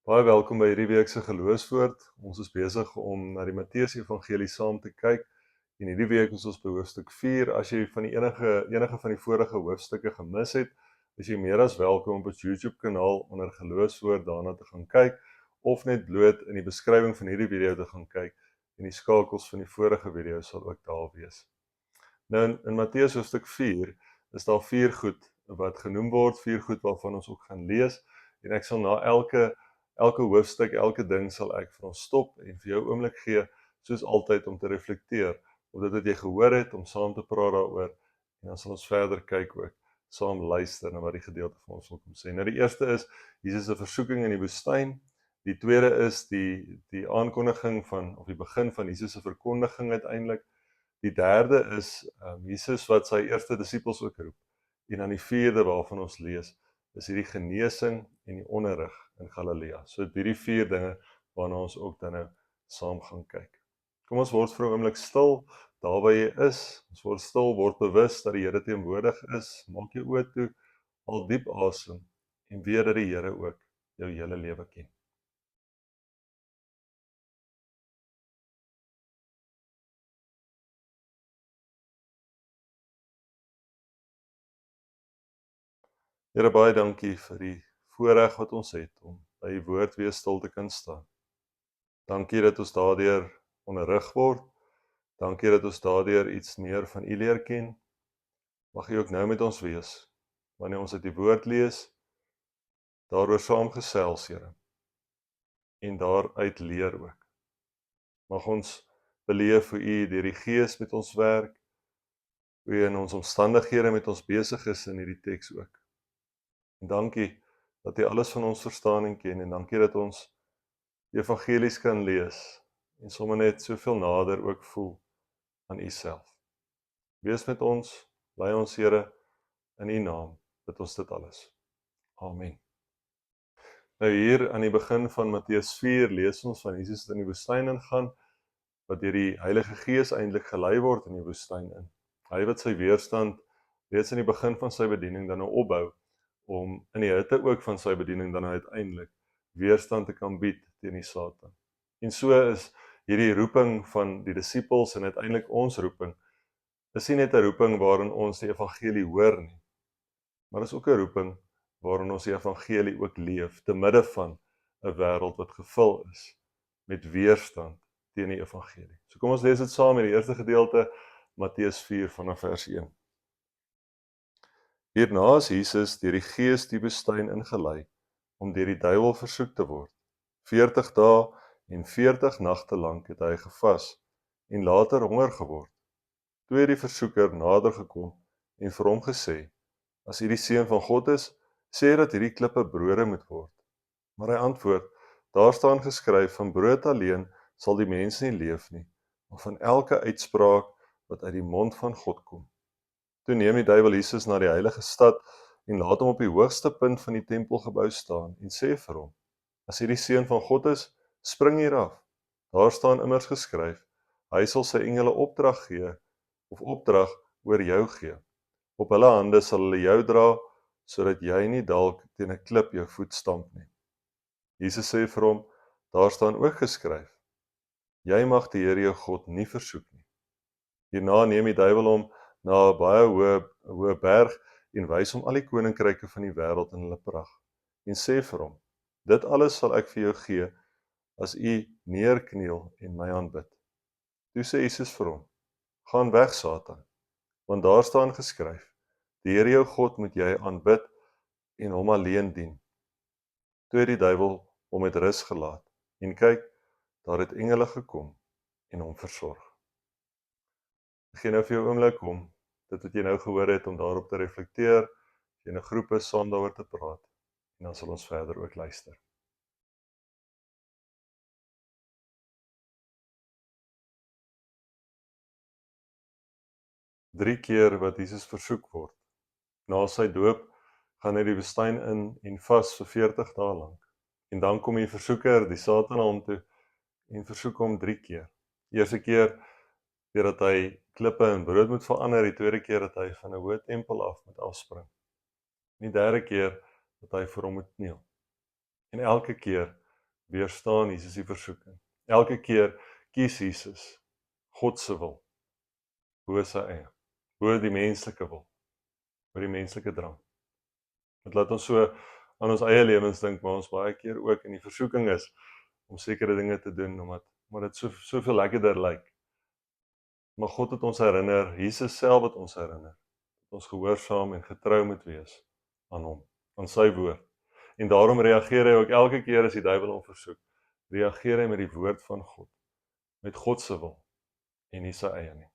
Baie welkom by hierdie week se geloofswoord. Ons is besig om na die Matteus Evangelie saam te kyk. En hierdie week is ons by hoofstuk 4. As jy van die enige van die vorige hoofstukke gemis het, is jy meer as welkom op ons YouTube kanaal onder geloofswoord daarna te gaan kyk of net bloot in die beskrywing van hierdie video te gaan kyk en die skakels van die vorige video sal ook daar wees. Nou in Matteus hoofstuk 4 is daar 4 goed wat genoem word, 4 goed waarvan ons ook gaan lees en ek sal na elke hoofstuk, elke ding sal ek vir ons stop en vir jou oomblik gee, soos altyd om te reflekteer op dit wat jy gehoor het, om saam te praat daaroor en dan sal ons verder kyk ook, saam luister na wat die gedeelte van ons wil kom sê. Nou die eerste is Jesus se versoeking in die woestyn. Die tweede is die aankondiging van of die begin van Jesus se verkondiging uiteindelik. Die derde is Jesus wat sy eerste disippels ook roep. En dan die vierde waarvan ons lees is hierdie genesing en die onderrig in Galilea. So hierdie 4 dinge waarna ons ook dan nou saam gaan kyk. Kom ons word vir 'n oomblik stil, daar waar jy is. Ons word stil, word bewus dat die Here teenwoordig is. Maak jou oë toe, haal diep asem en weet dat die Here ook jou hele lewe ken. Here, baie dankie vir die voorreg wat ons het om by die woord weer stil te kan staan. Dankie dat ons daardeur onderrig word. Dankie dat ons daardeur iets meer van U leer ken. Mag U ook nou met ons wees, wanneer ons uit die woord lees, daaroor saamgesels, Here, en daaruit leer ook. Mag ons beleef hoe U deur die Gees met ons werk, hoe U in ons omstandighede met ons besig is in hierdie teks ook. En dankie dat U alles van ons verstaan en ken, en dankie dat ons die evangelies kan lees, en sommer net soveel nader ook voel aan U self. Wees met ons, lei ons, Here, in U naam, bid ons dit alles. Amen. Nou hier aan die begin van Matteus 4 lees ons van Jesus wat in die woestyn ingaan, wat deur die Heilige Gees eintlik gelei word in die woestyn in. Hy wat sy weerstand reeds in die begin van sy bediening dan nou opbou, om in die hitte ook van sy bediening dan uiteindelik weerstand te kan bied teen die Satan. En so is hierdie roeping van die disippels en uiteindelik ons roeping, is nie net 'n roeping waarin ons die evangelie hoor nie, maar is ook 'n roeping waarin ons die evangelie ook leef, te midde van 'n wêreld wat gevul is met weerstand teen die evangelie. So kom ons lees dit saam in die eerste gedeelte, Matteus 4 vanaf vers 1. Hierna is Jesus deur die Gees die woestyn ingelei, om deur die duiwel versoek te word. 40 dae en 40 nagte lank het hy gevas en later honger geword. Toe het die versoeker nader gekom en vir hom gesê: "As U die Seun van God is, sê dat hierdie klippe brode moet word." Maar hy antwoord: "Daar staan geskryf, van brood alleen sal die mens nie leef nie, maar van elke uitspraak wat uit die mond van God kom." Toe neem die duiwel Jesus na die heilige stad en laat hom op die hoogste punt van die tempelgebou staan en sê vir hom: "As U die Seun van God is, spring hier af. Daar staan immers geskryf, hy sal sy engele opdrag gee of opdrag oor jou gee. Op hulle hande sal hulle jou dra, sodat jy nie dalk teen 'n klip jou voet stamp nie." Jesus sê vir hom: "Daar staan ook geskryf, jy mag die Here jou God nie versoek nie." Hierna neem die duiwel hom na 'n baie hoë berg en wys hom al die koninkryke van die wêreld in hulle pragt en sê vir hom: "Dit alles sal ek vir jou gee as U neerkniel en my aanbid." Toe sê Jesus vir hom: "Gaan weg, Satan, want daar staan geskryf, die Here jou God moet jy aanbid en hom alleen dien." Toe het die duiwel hom met rus gelaat en kyk, daar het engele gekom en hom versorg. Ek gee nou vir jou 'n oomblik om dit wat jy nou gehoor het, om daarop te reflekteer, as jy in 'n groep is, saam daaroor te praat, en dan sal ons verder ook luister. Drie keer wat Jesus versoek word. Na sy doop gaan hy die woestyn in en vas vir 40 dae lank. En dan kom die versoeker, die Satan, na hom toe en versoek hom 3 keer. Die eerste keer deurdat hy klippe in brood moet verander, die tweede keer dat hy van 'n hoë tempel af moet afspring. En die derde keer dat hy vir hom moet kniel. En elke keer weerstaan Jesus die versoeking. Elke keer kies Jesus God se wil, bo sy eie, bo die menslike wil, bo die menslike drang. Dit laat ons so aan ons eie lewens dink, maar ons baie keer ook in die versoeking is om sekere dinge te doen, omdat dit soveel lekkerder lyk. Maar God het ons herinner, Jesus self het ons herinner, dat ons gehoorsaam en getrou moet wees aan hom, aan sy woord. En daarom reageer hy ook elke keer as die duiwel hom versoek, reageer hy met die woord van God, met God se wil, en nie sy eie nie.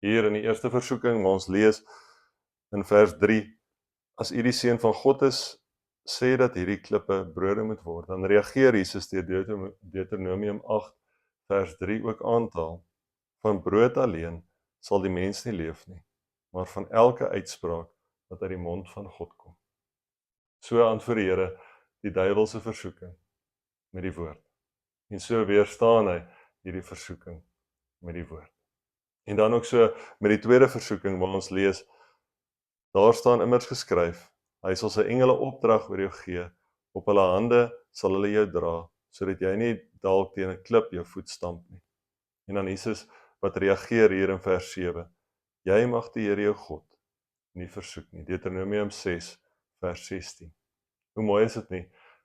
Hier in die eerste versoeking, waar ons lees in vers 3, as u die seun van God is, sê dat hierdie klippe brode moet word, dan reageer Jesus deur Deuteronomium 8 vers 3 ook aantaal, van brood alleen sal die mens nie leef nie, maar van elke uitspraak wat uit die mond van God kom. So antwoord die Here die duiwelse versoeking met die woord, en so weerstaan hy hierdie versoeking met die woord. En dan ook so met die tweede versoeking waar ons lees, daar staan immers geskryf, hy sal sy engele opdrag oor jou gee, op hulle hande sal hulle jou dra, sodat jy nie dalk teen 'n klip jou voet stamp nie. En dan Jesus wat reageer hier in vers 7, jy mag die Here jou God nie versoek nie. Deuteronomium 6 vers 16. Hoe mooi is dit nie,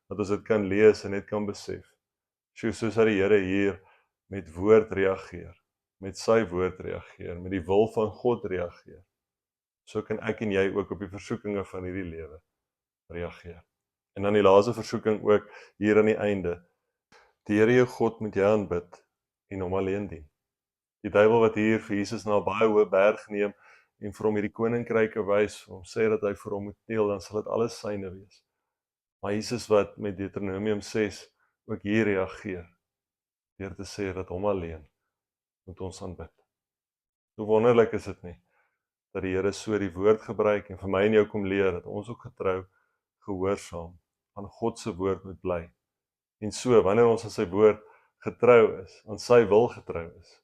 dat ons dit kan lees en net kan besef, soos dat die Here hier met woord reageer, met sy woord reageer, met die wil van God reageer. So kan ek en jy ook op die versoekinge van hierdie lewe reageer. En dan die laaste versoeking ook hier aan die einde. Die Here jou God moet jy aanbid en hom alleen dien. Die duiwel wat hier vir Jesus na 'n baie hoë berg neem en vir hom hierdie koninkryke wys, vir hom sê dat hy vir hom moet kniel, dan sal dit alles syne wees. Maar Jesus wat met Deuteronomium 6 ook hier reageer, deur te sê dat hom alleen moet ons aanbid. Hoe wonderlik is dit nie, dat die Here so die woord gebruik en vir my en jou kom leer, dat ons ook getrou, gehoorsaam aan God se woord moet bly. En so, wanneer ons aan sy woord getrou is, aan sy wil getrou is,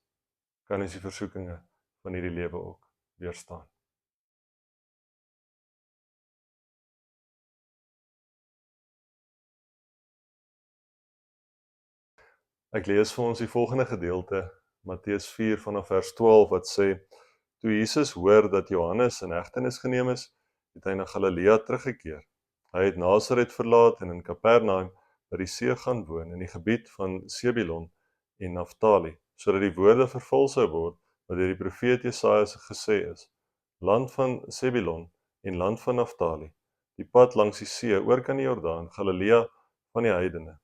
kan ons die versoekinge van hierdie lewe ook weerstaan. Ek lees vir ons die volgende gedeelte, Matteus 4 vanaf vers 12, wat sê, toe Jesus hoor dat Johannes in hegtenis geneem is, het hy na Galilea teruggekeer. Hy het Nasaret verlaat en in Kapernaum by die see gaan woon, in die gebied van Sebulon en Naftali, sodat die woorde vervul sou word, wat deur die profeet Jesaja gesê is, land van Sebulon en land van Naftali, die pad langs die see, oorkant die Jordaan, Galilea van die heidene.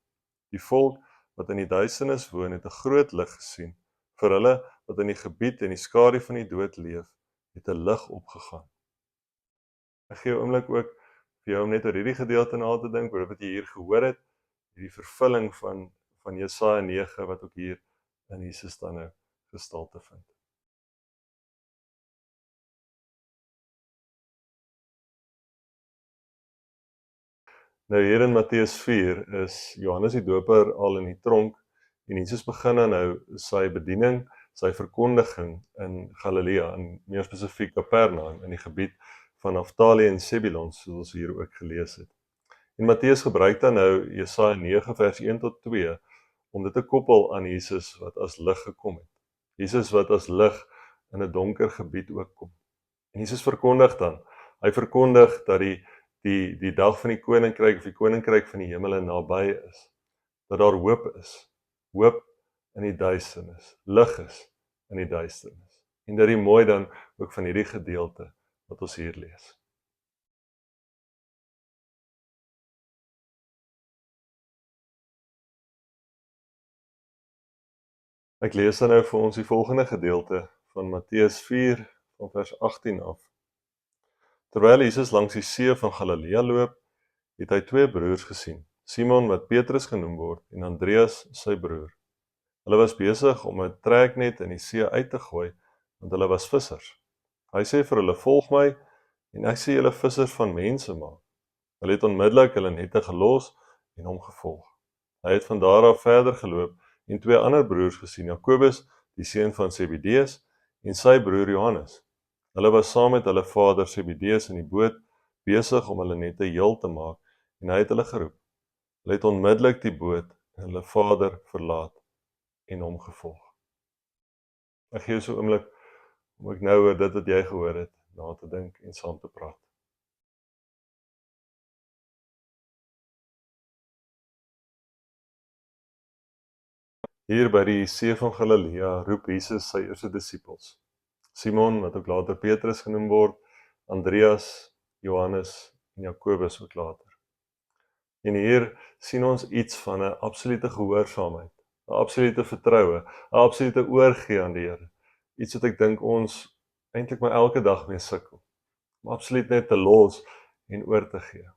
Die volk wat in die duisternis woon, het 'n groot lig gesien. Vir hulle wat in die gebied en die skadu van die dood leef, het 'n lig opgegaan. Ek gee 'n oomblik ook vir jou om net oor hierdie gedeelte na te dink, oor wat jy hier gehoor het, hierdie vervulling van Jesaja 9 wat ook hier in Jesus dan nou gestalte vind. Nou hier in Matteus 4 is Johannes die Doper al in die tronk en Jesus begin dan nou sy bediening, sy verkondiging in Galilea, en meer spesifiek Kapernaum in die gebied van Naftali en Sebulon, soos ons hier ook gelees het. En Matteus gebruik dan nou Jesaja 9 vers 1 tot 2 om dit te koppel aan Jesus wat as lig gekom het. Jesus wat as lig in 'n donker gebied ook kom. En Jesus verkondig dan, hy verkondig dat die dag van die koninkryk of die koninkryk van die hemele naby is. Dat daar hoop is. Hoop in die duisternis. Lig is in die duisternis. En dit is mooi dan ook van hierdie gedeelte wat ons hier lees. Ek lees dan nou vir ons die volgende gedeelte van Matteus 4 van vers 18 af. Terwyl Jesus langs die see van Galilea loop, het hy twee broers gesien, Simon wat Petrus genoem word en Andreas sy broer. Hulle was besig om 'n treknet in die see uit te gooi, want hulle was vissers. Hy sê vir hulle, volg my, en ek sê julle vissers van mense maak. Hulle het onmiddellik hulle nette gelos en hom gevolg. Hy het van daar af verder geloop en twee ander broers gesien, Jakobus, die seun van Zebedeus, en sy broer Johannes. Hulle was saam met hulle vader Zebedeus in die boot, besig om hulle nette heel te maak, en hy het hulle geroep. Hulle het onmiddellik die boot en hulle vader verlaat en hom gevolg. Ek gee jou so 'n oomblik om ek nou oor dit wat jy gehoor het, na te dink en saam te praat. Hier by die see van Galilea roep Jesus sy eerste disippels. Simon, wat ook later Petrus genoem word, Andreas, Johannes en Jakobus ook later. En hier sien ons iets van 'n absolute gehoorsaamheid, 'n absolute vertroue, 'n absolute oorgee aan die Here. Iets wat ek dink ons eintlik maar elke dag mee sukkel, om absoluut net te los en oor te gee.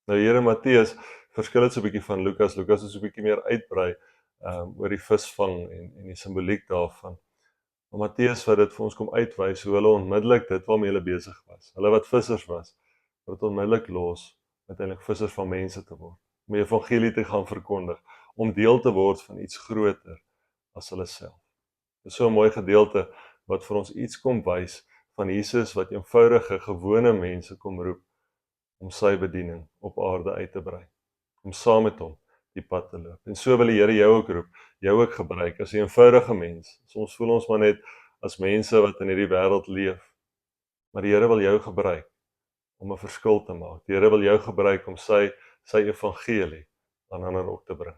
Nou hier in Matteus verskil dit so 'n bietjie van Lukas. Lukas is so 'n bietjie meer uitbrei oor die visvang en die simboliek daarvan. Maar Matteus wat dit vir ons kom uitwys hoe hulle onmiddellik dit waarmee hulle besig was. Hulle wat vissers was, word onmiddellik los uiteindelik vissers van mense te word, om die evangelie te gaan verkondig, om deel te word van iets groter as hulle self. Dit is so 'n mooi gedeelte wat vir ons iets kom wys van Jesus wat eenvoudige, gewone mense kom roep om sy bediening op aarde uit te brei, om saam met hom die pad te loop. En so wil die Here jou ook roep, jou ook gebruik as 'n eenvoudige mens. Soms voel ons maar net as mense wat in hierdie wêreld leef, maar die Here wil jou gebruik om 'n verskil te maak. Die Here wil jou gebruik om sy evangelie aan ander ook te bring.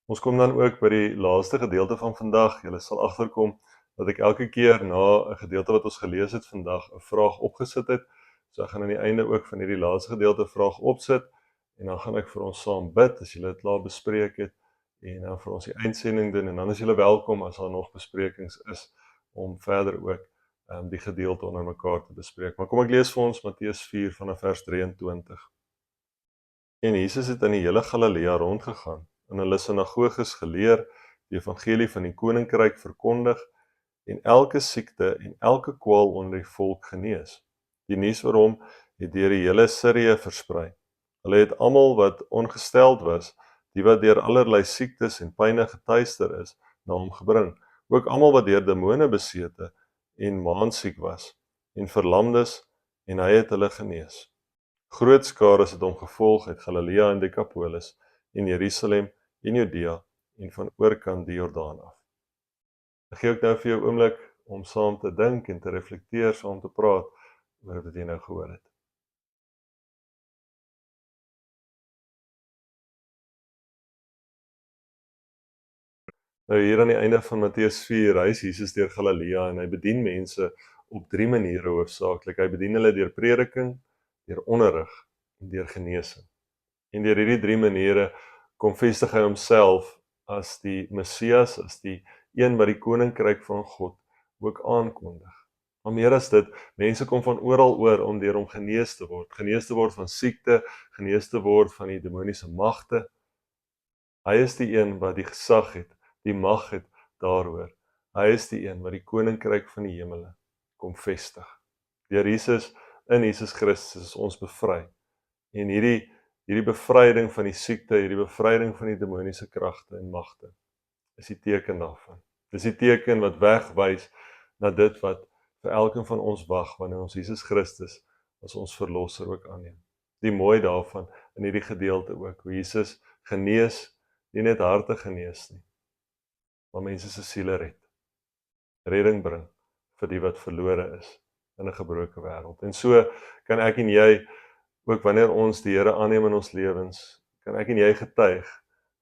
Ons kom dan ook by die laaste gedeelte van vandag. Julle sal agterkom dat ek elke keer na 'n gedeelte wat ons gelees het vandag 'n vraag opgesit het. So ek gaan aan die einde ook van hierdie laaste gedeelte 'n vraag opsit en dan gaan ek vir ons saam bid as julle dit klaar bespreek het en dan vir ons die eindsending doen en dan is julle welkom as daar nog besprekings is om verder ook die gedeelte onder mekaar te bespreek. Maar kom ek lees vir ons Matteus 4 vanaf vers 23. En Jesus het in die hele Galilea rondgegaan, in hulle sinagoges geleer, die evangelie van die koninkryk verkondig en elke siekte en elke kwaal onder die volk genees. Die nuus oor hom het deur die hele Sirië versprei. Hulle het almal wat ongesteld was, die wat deur allerlei siektes en pyne getuister is, na hom gebring. Ook almal wat deur demone besete en maansiek was en verlamdes, en hy het hulle genees. Groot skares het hom gevolg uit Galilea en Decapolis en Jerusalem en Judea en van oorkant die Jordaan af. Ek gee ook nou vir jou 'n oomblik om saam te dink en te reflekteer, saam te praat oor wat jy nou gehoor het. Nou hier aan die einde van Matteus 4 reis Jesus deur Galilea en hy bedien mense op 3 maniere hoofsaaklik. Hy bedien hulle deur prediking, deur onderrig en deur genesing. En deur hierdie 3 maniere kom vestig hy homself as die Messias, as die een wat die koninkryk van God ook aankondig. Maar meer as dit, mense kom van oral oor om deur hom genees te word van siekte, genees te word van die demoniese magte. Hy is die een wat die gesag het, die mag het daaroor. Hy is die een wat die koninkryk van die hemele kom vestig. Deur Jesus, in Jesus Christus is ons bevry. En hierdie bevryding van die siekte, hierdie bevryding van die demoniese kragte en magte, is die teken daarvan. Dis die teken wat wegwys na dit wat vir elkeen van ons wag wanneer ons Jesus Christus as ons verlosser ook aanneem. Die mooi daarvan in hierdie gedeelte ook, hoe Jesus genees, nie net harte genees nie, maar mense se siele red. Redding bring vir die wat verlore is in 'n gebroke wêreld. En so kan ek en jy ook wanneer ons die Here aanneem in ons lewens, kan ek en jy getuig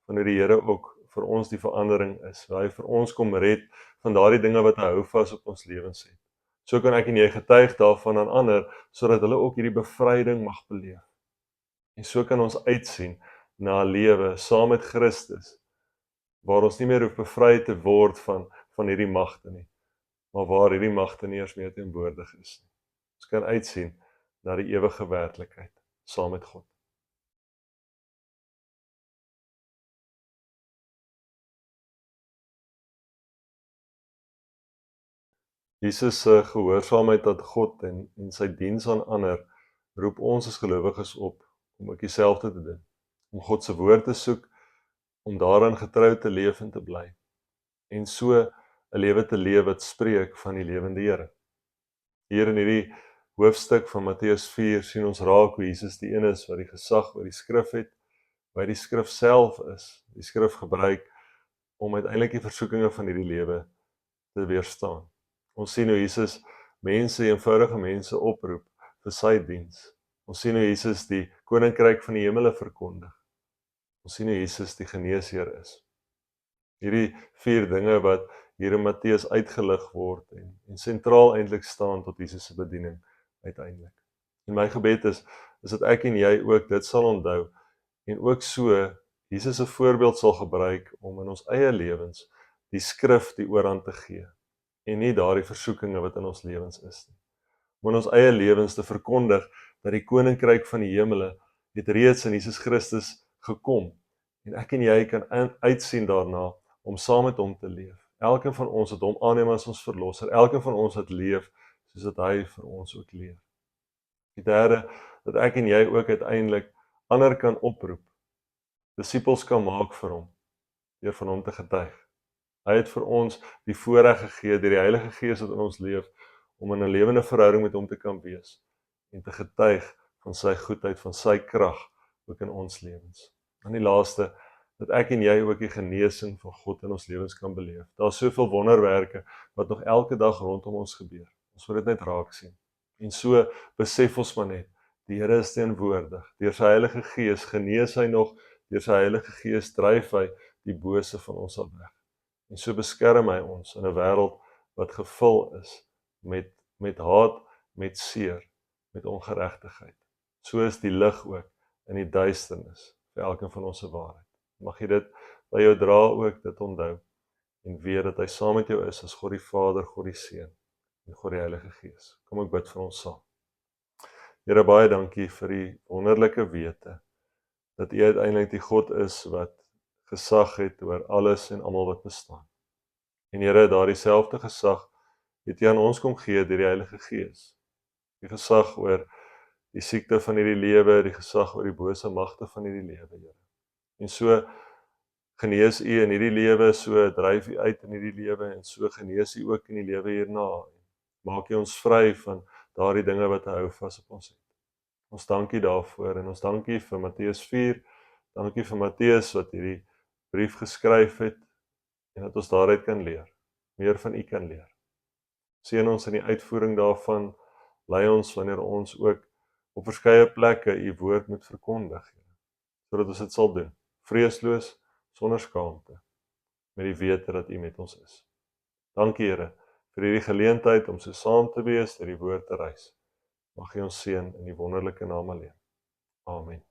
van hoe die Here ook vir ons die verandering is, waar hy vir ons kom red van daardie dinge wat hy hou vas op ons lewens het. So kan ek en jy getuig daarvan aan ander, sodat hulle ook hierdie bevryding mag beleef. En so kan ons uitsien na 'n lewe saam met Christus, waar ons nie meer hoef bevry te word van hierdie magte nie, maar waar hierdie magte nie eers meer teenwoordig is nie. Ons kan uitsien na die ewige werklikheid saam met God. Jesus se gehoorsaamheid aan God en sy diens aan ander roep ons as gelowiges op om ook dieselfde te doen. Om God se woord te soek, om daarin getrou te leef en te bly. En so 'n lewe te leef wat spreek van die lewende Here. Hier in hierdie hoofstuk van Matteus 4 sien ons raak hoe Jesus die een is wat die gesag oor die skrif het, wat die skrif self is, die skrif gebruik om uiteindelik die versoekinge van hierdie lewe te weerstaan. Ons sien hoe Jesus eenvoudige mense oproep vir sy diens. Ons sien hoe Jesus die koninkryk van die hemele verkondig. Ons sien hoe Jesus die geneesheer is. Hierdie 4 dinge wat hier in Matteus uitgelig word en sentraal eintlik staan tot Jesus se bediening uiteindelik. En my gebed is dat ek en jy ook dit sal onthou en ook so Jesus se voorbeeld sal gebruik om in ons eie lewens die skrif die oorhand te gee en nie daardie versoekinge wat in ons lewens is nie. Om in ons eie lewens te verkondig dat die koninkryk van die hemele het reeds in Jesus Christus gekom en ek en jy kan uitsien daarna om saam met hom te leef. Elkeen van ons het hom aanneem as ons verlosser. Elkeen van ons het leef soos dat hy vir ons ook leef. Die derde, dat ek en jy ook uiteindelik ander kan oproep, disippels kan maak vir hom, deur van hom te getuig. Hy het vir ons die voorreg gegee deur die Heilige Gees wat in ons leef om in 'n lewende verhouding met hom te kan wees en te getuig van sy goedheid, van sy krag ook in ons lewens. En die laaste, dat ek en jy ook die genesing van God in ons lewens kan beleef. Daar's soveel wonderwerke wat nog elke dag rondom ons gebeur. Ons moet dit net raak sien. En so besef ons maar net, die Here is teenwoordig. Deur sy Heilige Gees genees hy nog, deur sy Heilige Gees dryf hy die bose van ons af weg. En so beskerm hy ons in 'n wêreld wat gevul is met haat, met seer, met ongeregtigheid. So is die lig ook in die duisternis vir elkeen van ons se waarheid. Mag jy dit by jou dra ook, dit onthou, en weet dat hy saam met jou is as God die Vader, God die Seun en God die Heilige Gees. Kom ek bid vir ons saam. Here, baie dankie vir die wonderlike wete, dat U uiteindelik die God is wat gesag het oor alles en almal wat bestaan. En Here, daardie selfde gesag het U aan ons kom gee deur die Heilige Gees. Die gesag oor die siekte van hierdie lewe, die gesag oor die bose magte van hierdie lewe, Here. En so genees U in hierdie lewe, so dryf U uit in hierdie lewe en so genees U ook in die lewe hierna. Maak U ons vry van daardie dinge wat hou vas op ons het. Ons dankie daarvoor en ons dankie vir Matteus 4. Dankie vir Matteus wat hierdie brief geskryf het en dat ons daaruit kan leer. Meer van U kan leer. Seën ons in die uitvoering daarvan. Lei ons wanneer ons ook op verskeie plekke U woord moet verkondig, sodat ons dit sal doen. Vreesloos, sonder skaamte, met die wete dat U met ons is. Dankie Here vir hierdie geleentheid om so saam te wees deur die woord te reis. Mag U ons seën in die wonderlike naam alleen. Amen.